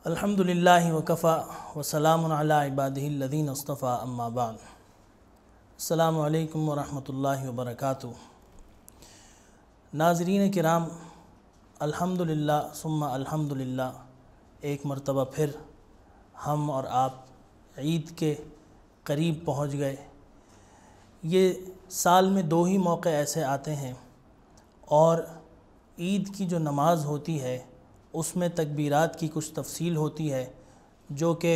الحمدللہ وکفا وسلام علی عبادہ الذین اصطفیٰ اما بعد۔ السلام علیکم ورحمۃ اللہ وبرکاتہ۔ ناظرین کرام، الحمدللہ ثم الحمدللہ، ایک مرتبہ پھر ہم اور آپ عید کے قریب پہنچ گئے۔ یہ سال میں دو ہی موقع ایسے آتے ہیں اور عید کی جو نماز ہوتی ہے اس میں تکبیرات کی کچھ تفصیل ہوتی ہے جو کہ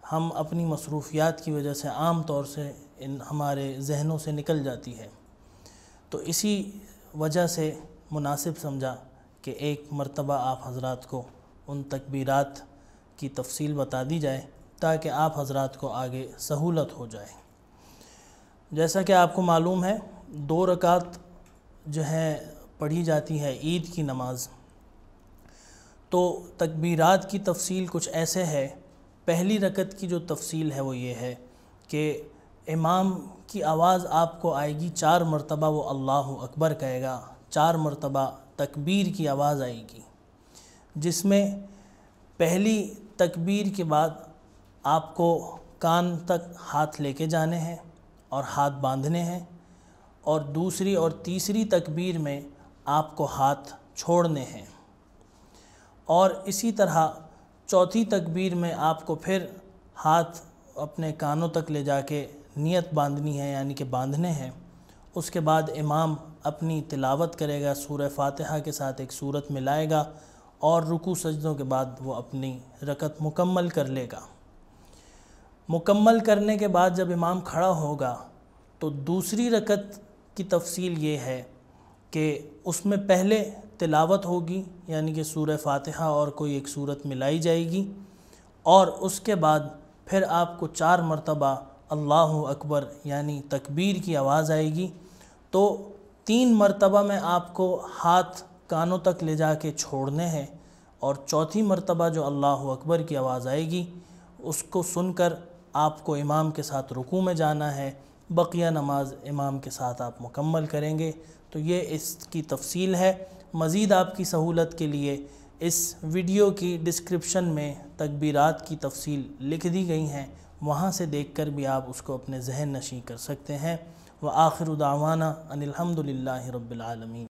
ہم اپنی مصروفیات کی وجہ سے عام طور سے ہمارے ذہنوں سے نکل جاتی ہے، تو اسی وجہ سے مناسب سمجھا کہ ایک مرتبہ آپ حضرات کو ان تکبیرات کی تفصیل بتا دی جائے تاکہ آپ حضرات کو آگے سہولت ہو جائے۔ جیسا کہ آپ کو معلوم ہے 2 رکعت جو ہے پڑھی جاتی ہے عید کی نماز، تو تکبیرات کی تفصیل کچھ ایسے ہے۔ پہلی رکعت کی جو تفصیل ہے وہ یہ ہے کہ امام کی آواز آپ کو آئے گی 4 مرتبہ، وہ اللہ اکبر کہے گا، 4 مرتبہ تکبیر کی آواز آئے گی، جس میں پہلی تکبیر کے بعد آپ کو کان تک ہاتھ لے کے جانے ہیں اور ہاتھ باندھنے ہیں، اور دوسری اور تیسری تکبیر میں آپ کو ہاتھ چھوڑنے ہیں، اور اسی طرح چوتھی تکبیر میں آپ کو پھر ہاتھ اپنے کانوں تک لے جا کے نیت باندھنی ہے، یعنی کہ باندھنے ہیں۔ اس کے بعد امام اپنی تلاوت کرے گا، سورہ فاتحہ کے ساتھ ایک سورت ملائے گا، اور رکوع سجدوں کے بعد وہ اپنی رکعت مکمل کر لے گا۔ مکمل کرنے کے بعد جب امام کھڑا ہوگا تو دوسری رکعت کی تفصیل یہ ہے کہ اس میں پہلے تلاوت ہوگی، یعنی کہ سورہ فاتحہ اور کوئی ایک سورت ملائی جائے گی، اور اس کے بعد پھر آپ کو 4 مرتبہ اللہ اکبر یعنی تکبیر کی آواز آئے گی، تو 3 مرتبہ میں آپ کو ہاتھ کانوں تک لے جا کے چھوڑنے ہیں، اور چوتھی مرتبہ جو اللہ اکبر کی آواز آئے گی اس کو سن کر آپ کو امام کے ساتھ رکوع میں جانا ہے، بقیہ نماز امام کے ساتھ آپ مکمل کریں گے۔ تو یہ اس کی تفصیل ہے۔ مزید آپ کی سہولت کے لیے اس ویڈیو کی ڈسکرپشن میں تکبیرات کی تفصیل لکھ دی گئی ہیں، وہاں سے دیکھ کر بھی آپ اس کو اپنے ذہن نشین کر سکتے ہیں۔ وآخر دعوانا ان الحمدللہ رب العالمین۔